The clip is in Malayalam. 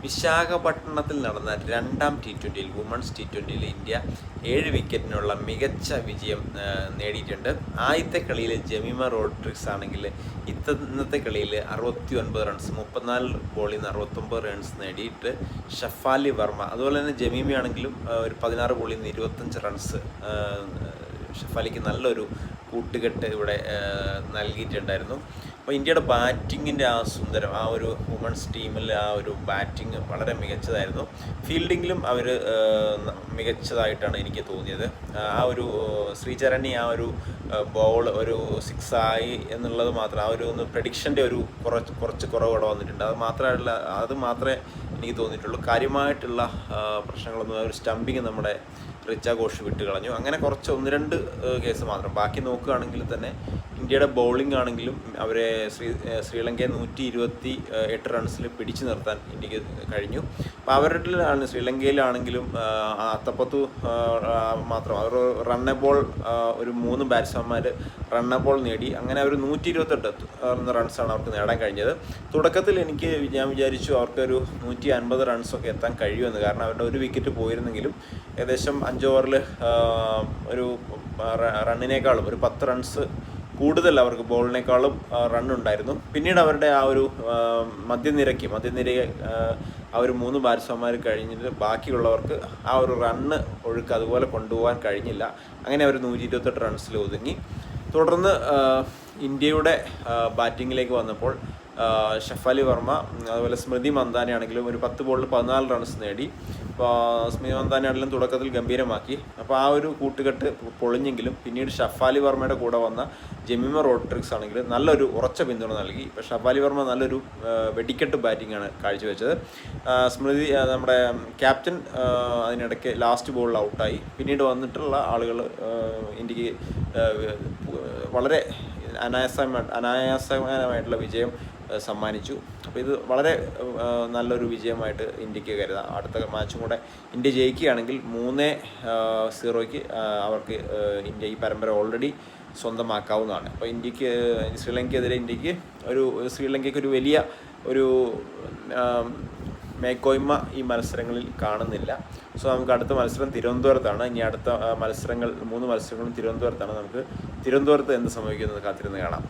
വിശാഖപട്ടണത്തിൽ നടന്ന രണ്ടാം T20 വുമൺസ് T20 ഇന്ത്യ 7 വിക്കറ്റിനുള്ള മികച്ച വിജയം നേടിയിട്ടുണ്ട്. ആദ്യത്തെ കളിയിൽ ജമീമ റോഡ്രിഗ്സ് ആണെങ്കിൽ ഇന്നത്തെ കളിയിൽ 69 റൺസ് 34 ബോളിൽ നിന്ന് 69 റൺസ് നേടിയിട്ട് ഷഫാലി വർമ്മ, അതുപോലെ തന്നെ ജമീമയാണെങ്കിലും ഒരു 16 ബോളിൽ നിന്ന് 25 റൺസ് ഷഫാലിക്ക് നല്ലൊരു കൂട്ടുകെട്ട് ഇവിടെ നൽകിയിട്ടുണ്ടായിരുന്നു. അപ്പോൾ ഇന്ത്യയുടെ ബാറ്റിങ്ങിൻ്റെ ആ സുന്ദരം, ആ ഒരു വുമൺസ് ടീമിൽ ആ ഒരു ബാറ്റിങ് വളരെ മികച്ചതായിരുന്നു. ഫീൽഡിങ്ങിലും അവർ മികച്ചതായിട്ടാണ് എനിക്ക് തോന്നിയത്. ആ ഒരു ശ്രീചരണി ആ ഒരു ബോൾ ഒരു 6 ആയി എന്നുള്ളത് മാത്രം, ആ ഒരു പ്രഡിക്ഷൻ്റെ ഒരു കുറച്ച് കുറവോടെ വന്നിട്ടുണ്ട്. അത് മാത്രമേ എനിക്ക് തോന്നിയിട്ടുള്ളൂ. കാര്യമായിട്ടുള്ള പ്രശ്നങ്ങളൊന്നും, ഒരു സ്റ്റമ്പിങ് നമ്മുടെ റിച്ച ഘോഷ് വിട്ട് കളഞ്ഞു. അങ്ങനെ കുറച്ച് 1-2 കേസ് മാത്രം. ബാക്കി നോക്കുകയാണെങ്കിൽ തന്നെ ഇന്ത്യയുടെ ബൗളിംഗ് ആണെങ്കിലും അവരെ ശ്രീലങ്കയെ 128 റൺസിൽ പിടിച്ചു നിർത്താൻ ഇന്ത്യക്ക് കഴിഞ്ഞു. അപ്പോൾ അവരുടെ ശ്രീലങ്കയിലാണെങ്കിലും അത്തപ്പത്തു മാത്രം അവർ റണ്ണബോൾ, ഒരു 3 ബാറ്റ്സ്മാൻമാർ റണ്ണബോൾ നേടി. അങ്ങനെ അവർ 128 റൺസാണ് അവർക്ക് നേടാൻ കഴിഞ്ഞത്. തുടക്കത്തിൽ ഞാൻ വിചാരിച്ചു അവർക്കൊരു 150 റൺസൊക്കെ എത്താൻ കഴിയുമെന്ന്. കാരണം അവരുടെ ഒരു വിക്കറ്റ് പോയിരുന്നെങ്കിലും ഏകദേശം 5 ഓവറിൽ ഒരു റണ്ണിനേക്കാളും ഒരു 10 റൺസ് കൂടുതൽ അവർക്ക് ബോളിനേക്കാളും റണ്ണുണ്ടായിരുന്നു. പിന്നീട് അവരുടെ ആ ഒരു മധ്യനിരയെ ആ ഒരു 3 ബാറ്റ്സ്മാൻമാർ കഴിഞ്ഞിട്ട് ബാക്കിയുള്ളവർക്ക് ആ ഒരു റണ്ണ് ഒഴുക്ക് അതുപോലെ കൊണ്ടുപോകാൻ കഴിഞ്ഞില്ല. അങ്ങനെ അവർ 128 റൺസിൽ ഒതുങ്ങി. തുടർന്ന് ഇന്ത്യയുടെ ബാറ്റിങ്ങിലേക്ക് വന്നപ്പോൾ ഷഫാലി വർമ്മ, അതുപോലെ സ്മൃതി മന്ദാന ആണെങ്കിലും ഒരു 10 ബോളിൽ 14 റൺസ് നേടി. അപ്പോൾ സ്മൃതി മന്ദാന ആണെങ്കിലും തുടക്കത്തിൽ ഗംഭീരമാക്കി. അപ്പോൾ ആ ഒരു കൂട്ടുകെട്ട് പൊളിഞ്ഞെങ്കിലും പിന്നീട് ഷഫാലി വർമ്മയുടെ കൂടെ വന്ന ജമീമ റോഡ്രിഗ്സ് ആണെങ്കിലും നല്ലൊരു ഉറച്ച പിന്തുണ നൽകി. ഇപ്പോൾ ഷഫാലി വർമ്മ നല്ലൊരു വെടിക്കെട്ട് ബാറ്റിംഗാണ് കാഴ്ചവെച്ചത്. സ്മൃതി, നമ്മുടെ ക്യാപ്റ്റൻ, അതിനിടയ്ക്ക് ലാസ്റ്റ് ബോളിൽ ഔട്ടായി. പിന്നീട് വന്നിട്ടുള്ള ആളുകൾ ഇന്ത്യക്ക് വളരെ അനായാസമായിട്ടുള്ള വിജയം സമ്മാനിച്ചു. അപ്പോൾ ഇത് വളരെ നല്ലൊരു വിജയമായിട്ട് ഇന്ത്യക്ക് കരുതാം. അടുത്ത മാച്ചും കൂടെ ഇന്ത്യ ജയിക്കുകയാണെങ്കിൽ 3-0 അവർക്ക് ഇന്ത്യ ഈ പരമ്പര ഓൾറെഡി സ്വന്തമാക്കാവുന്നതാണ്. അപ്പോൾ ശ്രീലങ്കയ്ക്കെതിരെ ശ്രീലങ്കയ്ക്ക് ഒരു വലിയ ഒരു മേക്കോയ്മ ഈ മത്സരങ്ങളിൽ കാണുന്നില്ല. സോ നമുക്ക് അടുത്ത മത്സരം തിരുവനന്തപുരത്താണ്. ഇനി അടുത്ത 3 മത്സരങ്ങളും തിരുവനന്തപുരത്താണ്. നമുക്ക് തിരുവനന്തപുരത്ത് എന്ത് സംഭവിക്കുന്നത് കാത്തിരുന്ന് കാണാം.